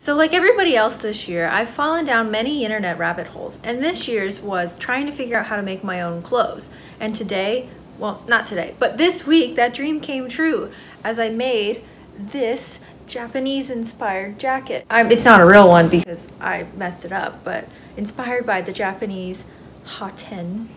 So like everybody else this year, I've fallen down many internet rabbit holes, and this year's was trying to figure out how to make my own clothes. And today, well, not today, but this week, that dream came true as I made this Japanese-inspired jacket. It's not a real one because I messed it up, but inspired by the Japanese hanten.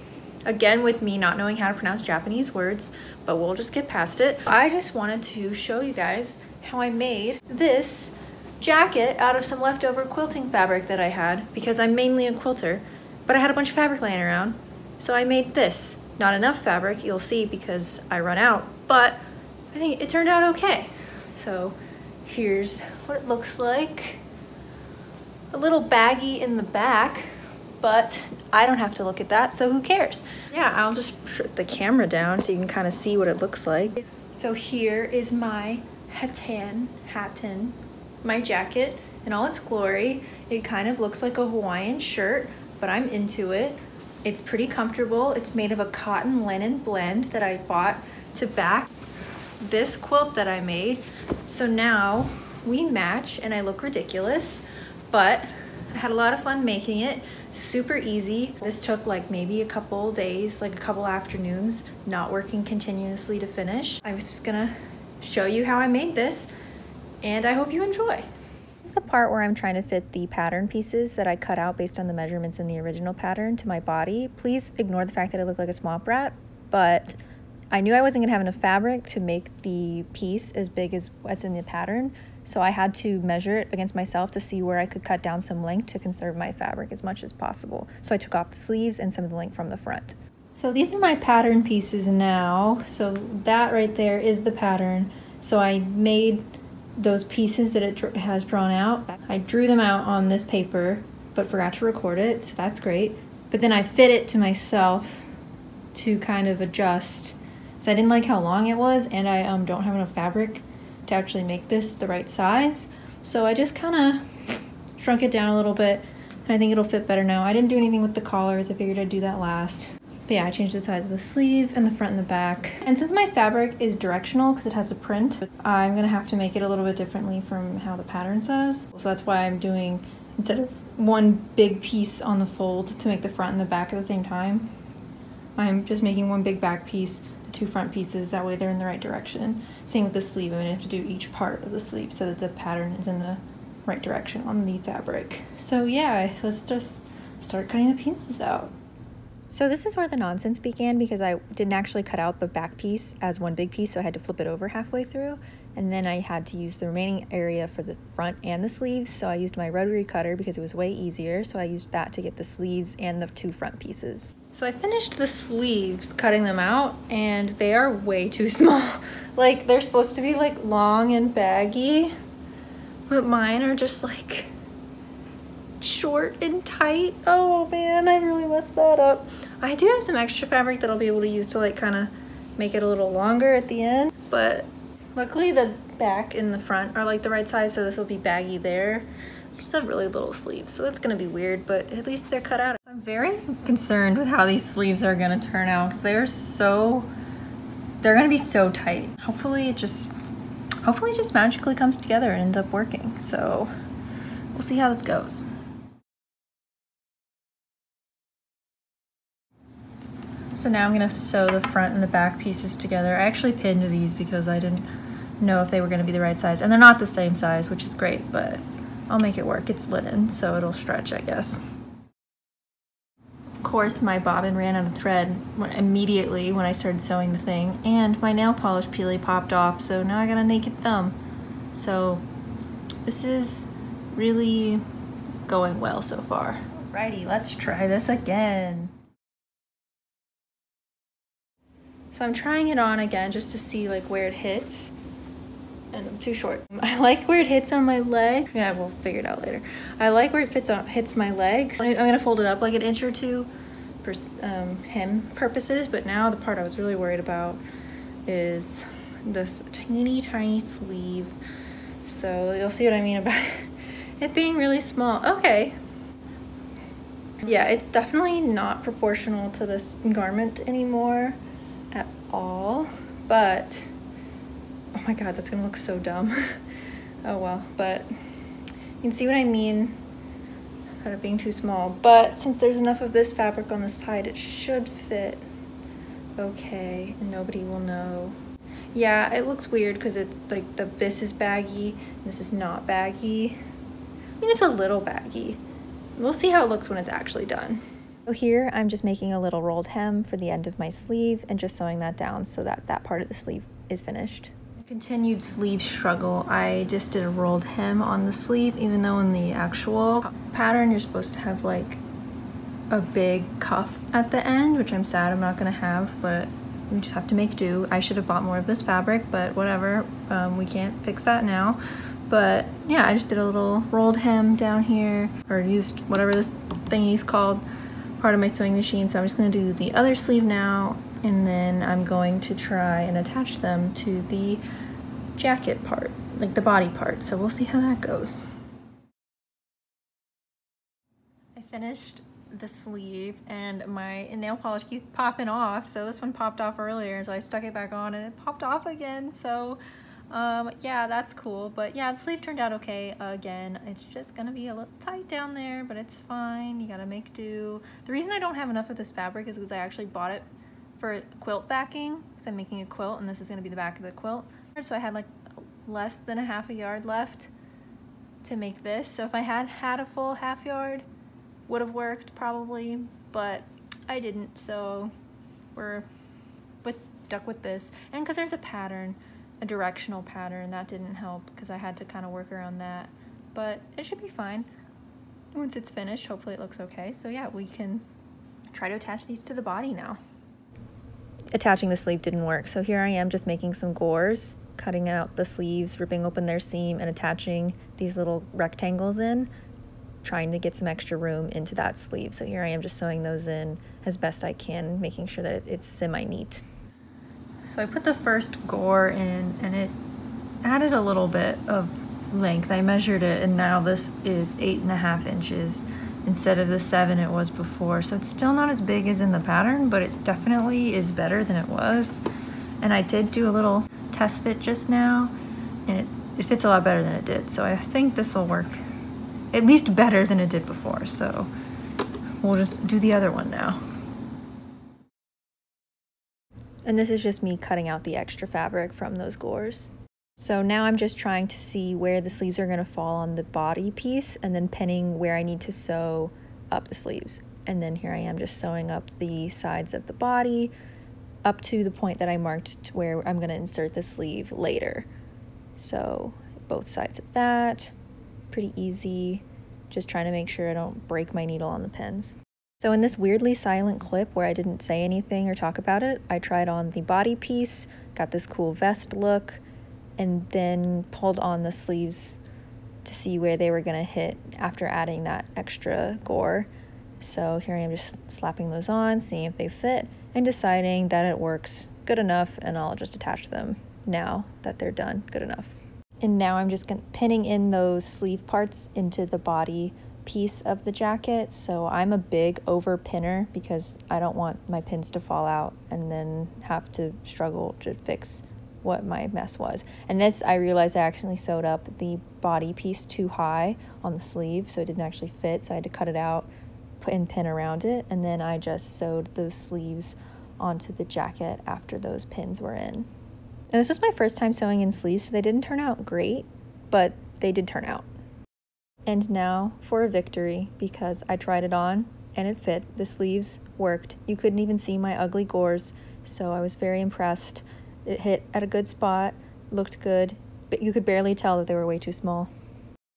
Again, with me not knowing how to pronounce Japanese words, but we'll just get past it. I just wanted to show you guys how I made this jacket out of some leftover quilting fabric that I had, because I'm mainly a quilter, but I had a bunch of fabric laying around, so I made this. Not enough fabric, you'll see, because I run out, but I think it turned out okay. So here's what it looks like. A little baggy in the back, but I don't have to look at that, so who cares? Yeah, I'll just put the camera down so you can kind of see what it looks like. So here is my hanten, my jacket in all its glory. It kind of looks like a Hawaiian shirt, but I'm into it. It's pretty comfortable. It's made of a cotton linen blend that I bought to back this quilt that I made. So now we match and I look ridiculous, but I had a lot of fun making it. Super easy. This took like maybe a couple days, like a couple afternoons, not working continuously to finish. I was just gonna show you how I made this, and I hope you enjoy. This is the part where I'm trying to fit the pattern pieces that I cut out based on the measurements in the original pattern to my body. Please ignore the fact that I look like a swamp rat, but I knew I wasn't gonna have enough fabric to make the piece as big as what's in the pattern, so I had to measure it against myself to see where I could cut down some length to conserve my fabric as much as possible. So I took off the sleeves and some of the length from the front. So these are my pattern pieces now. So that right there is the pattern. So I made those pieces that it has drawn out. I drew them out on this paper, but forgot to record it, so that's great. But then I fit it to myself to kind of adjust. So I didn't like how long it was, and I don't have enough fabric to actually make this the right size. So I just kind of shrunk it down a little bit, and I think it'll fit better now. I didn't do anything with the collars. I figured I'd do that last. But yeah, I changed the size of the sleeve and the front and the back. And since my fabric is directional because it has a print, I'm gonna have to make it a little bit differently from how the pattern says. So that's why I'm doing, instead of one big piece on the fold to make the front and the back at the same time, I'm just making one big back piece, the two front pieces, that way they're in the right direction. Same with the sleeve, I'm gonna have to do each part of the sleeve so that the pattern is in the right direction on the fabric. So yeah, let's just start cutting the pieces out. So this is where the nonsense began, because I didn't actually cut out the back piece as one big piece, so I had to flip it over halfway through, and then I had to use the remaining area for the front and the sleeves. So I used my rotary cutter because it was way easier, so I used that to get the sleeves and the two front pieces. So I finished the sleeves, cutting them out, and they are way too small. Like, they're supposed to be like long and baggy, but mine are just like short and tight. Oh man, I really messed that up. I do have some extra fabric that I'll be able to use to like kind of make it a little longer at the end, but luckily the back and the front are like the right size, so this will be baggy there. Just have really little sleeves, so that's gonna be weird, but at least they're cut out. I'm very concerned with how these sleeves are gonna turn out, because they're gonna be so tight. Hopefully it just magically comes together and ends up working. So we'll see how this goes. So now I'm gonna sew the front and the back pieces together. I actually pinned these because I didn't know if they were gonna be the right size, and they're not the same size, which is great, but I'll make it work. It's linen, so it'll stretch, I guess. Of course, my bobbin ran out of thread immediately when I started sewing the thing, and my nail polish peelie popped off, so now I got a naked thumb. So this is really going well so far. Alrighty, let's try this again. So I'm trying it on again just to see like where it hits, and I'm too short. I like where it hits on my leg. Yeah, we'll figure it out later. I like where it hits my legs. I'm gonna fold it up like an inch or two for hem purposes, but now the part I was really worried about is this teeny tiny sleeve. So you'll see what I mean about it being really small. Okay. Yeah, it's definitely not proportional to this garment anymore at all, but oh my god, that's gonna look so dumb. Oh well, but You can see what I mean about it being too small, but since there's enough of this fabric on the side, it should fit okay, and nobody will know. Yeah, it looks weird because it's like this is baggy and this is not baggy. I mean, it's a little baggy. We'll see how it looks when it's actually done. So here I'm just making a little rolled hem for the end of my sleeve and just sewing that down so that that part of the sleeve is finished. Continued sleeve struggle. I just did a rolled hem on the sleeve, even though in the actual pattern you're supposed to have like a big cuff at the end, which I'm sad I'm not gonna have, but we just have to make do. I should have bought more of this fabric, but whatever, we can't fix that now. But yeah, I just did a little rolled hem down here, or used whatever this thingy's called, part of my sewing machine. So I'm just gonna do the other sleeve now, and then I'm going to try and attach them to the jacket part, like the body part. So we'll see how that goes. I finished the sleeve and my nail polish keeps popping off. So this one popped off earlier, so I stuck it back on and it popped off again. So yeah, that's cool. But yeah, the sleeve turned out okay. Again, it's just gonna be a little tight down there, but it's fine. You gotta make do. The reason I don't have enough of this fabric is because I actually bought it for quilt backing, because I'm making a quilt and this is gonna be the back of the quilt. So I had like less than a half a yard left to make this. So if I had had a full half yard, would have worked probably, but I didn't, so we're stuck with this. And because there's a pattern, a directional pattern, that didn't help because I had to kind of work around that, but it should be fine once it's finished. Hopefully it looks okay. So yeah, we can try to attach these to the body now. Attaching the sleeve didn't work, so here I am just making some gores, cutting out the sleeves, ripping open their seam, and attaching these little rectangles in, trying to get some extra room into that sleeve. So here I am just sewing those in as best I can, making sure that it's semi-neat. So I put the first gore in and it added a little bit of length. I measured it and now this is 8.5 inches instead of the 7 it was before. So it's still not as big as in the pattern, but it definitely is better than it was. And I did do a little test fit just now and it fits a lot better than it did. So I think this will work at least better than it did before. So we'll just do the other one now. And this is just me cutting out the extra fabric from those gores. So now I'm just trying to see where the sleeves are gonna fall on the body piece and then pinning where I need to sew up the sleeves. And then here I am just sewing up the sides of the body up to the point that I marked to where I'm gonna insert the sleeve later. So both sides of that, pretty easy. Just trying to make sure I don't break my needle on the pins. So in this weirdly silent clip where I didn't say anything or talk about it, I tried on the body piece, got this cool vest look, and then pulled on the sleeves to see where they were gonna hit after adding that extra gore. So here I am just slapping those on, seeing if they fit, and deciding that it works good enough, and I'll just attach them now that they're done good enough. And now I'm just pinning in those sleeve parts into the body piece of the jacket. So I'm a big over pinner because I don't want my pins to fall out and then have to struggle to fix what my mess was. And this, I realized I accidentally sewed up the body piece too high on the sleeve, so it didn't actually fit, so I had to cut it out, put in pin around it, and then I just sewed those sleeves onto the jacket after those pins were in. And this was my first time sewing in sleeves, so they didn't turn out great, but they did turn out. And now for a victory, because I tried it on and it fit. The sleeves worked. You couldn't even see my ugly gores, so I was very impressed. It hit at a good spot, looked good, but you could barely tell that they were way too small.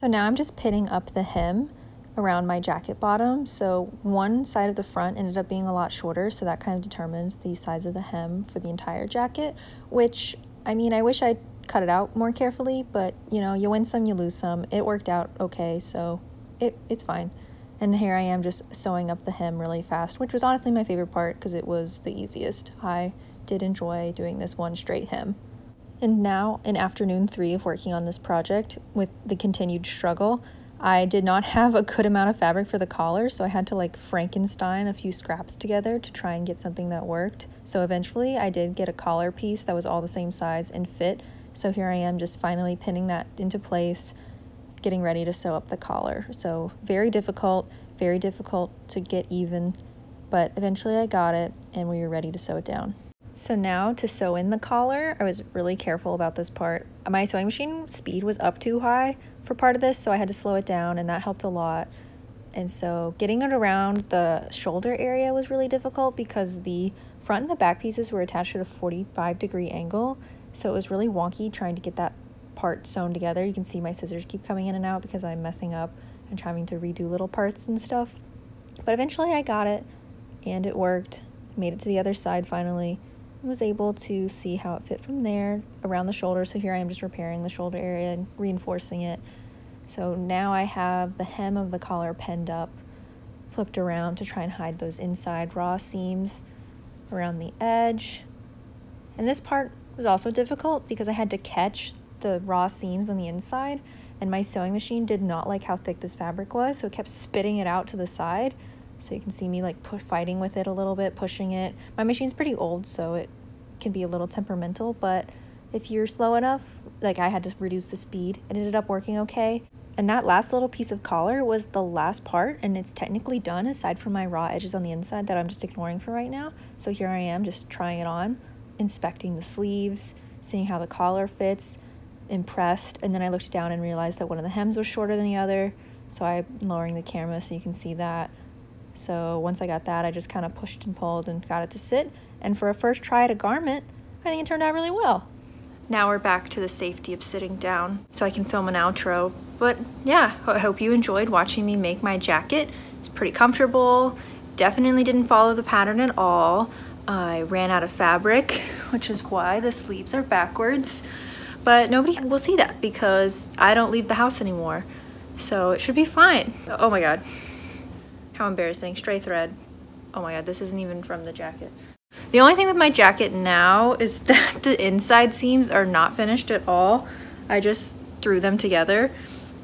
So now I'm just pinning up the hem around my jacket bottom. So one side of the front ended up being a lot shorter, so that kind of determined the size of the hem for the entire jacket, which, I mean, I wish I'd cut it out more carefully, but you know, you win some, you lose some. It worked out okay, so it's fine. And here I am just sewing up the hem really fast, which was honestly my favorite part because it was the easiest. I did enjoy doing this one straight hem. And now in afternoon 3 of working on this project with the continued struggle, I did not have a good amount of fabric for the collar, so I had to like Frankenstein a few scraps together to try and get something that worked. So eventually I did get a collar piece that was all the same size and fit. So here I am just finally pinning that into place, getting ready to sew up the collar. So very difficult to get even, but eventually I got it and we were ready to sew it down. So now to sew in the collar, I was really careful about this part. My sewing machine speed was up too high for part of this, so I had to slow it down, and that helped a lot. And so getting it around the shoulder area was really difficult because the front and the back pieces were attached at a 45-degree angle, so it was really wonky trying to get that part sewn together. You can see my scissors keep coming in and out because I'm messing up and trying to redo little parts and stuff. But eventually I got it and it worked. Made it to the other side finally. Was able to see how it fit from there around the shoulder. So here I am just repairing the shoulder area and reinforcing it. So now I have the hem of the collar pinned up, flipped around to try and hide those inside raw seams around the edge. And this part was also difficult because I had to catch the raw seams on the inside, and my sewing machine did not like how thick this fabric was, so it kept spitting it out to the side. So you can see me like fighting with it a little bit, pushing it. My machine's pretty old, so it can be a little temperamental, but if you're slow enough, like I had to reduce the speed. It ended up working okay. And that last little piece of collar was the last part, and it's technically done aside from my raw edges on the inside that I'm just ignoring for right now. So here I am just trying it on, inspecting the sleeves, seeing how the collar fits, impressed. And then I looked down and realized that one of the hems was shorter than the other, so I'm lowering the camera so you can see that. So once I got that, I just kind of pushed and pulled and got it to sit. And for a first try at a garment, I think it turned out really well. Now we're back to the safety of sitting down so I can film an outro. But yeah, I hope you enjoyed watching me make my jacket. It's pretty comfortable. Definitely didn't follow the pattern at all. I ran out of fabric, which is why the sleeves are backwards. But nobody will see that because I don't leave the house anymore. So it should be fine. Oh my God. How embarrassing. Stray thread. Oh my God, this isn't even from the jacket. The only thing with my jacket now is that the inside seams are not finished at all. I just threw them together.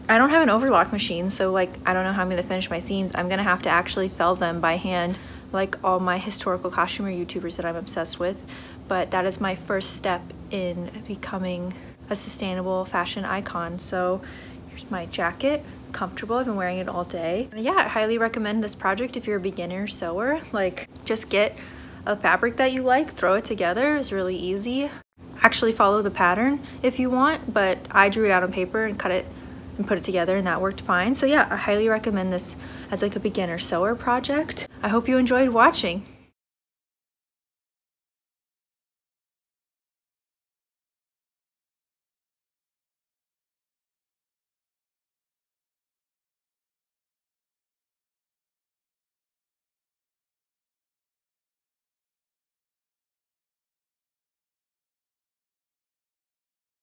I don't have an overlock machine, so like I don't know how I'm gonna finish my seams. I'm gonna have to actually fell them by hand like all my historical costumer YouTubers that I'm obsessed with. But that is my first step in becoming a sustainable fashion icon. So here's my jacket. Comfortable. I've been wearing it all day. Yeah, I highly recommend this project if you're a beginner sewer. Like, just get a fabric that you like, throw it together. It's really easy. Actually follow the pattern if you want, but I drew it out on paper and cut it and put it together, and that worked fine. So yeah, I highly recommend this as like a beginner sewer project. I hope you enjoyed watching.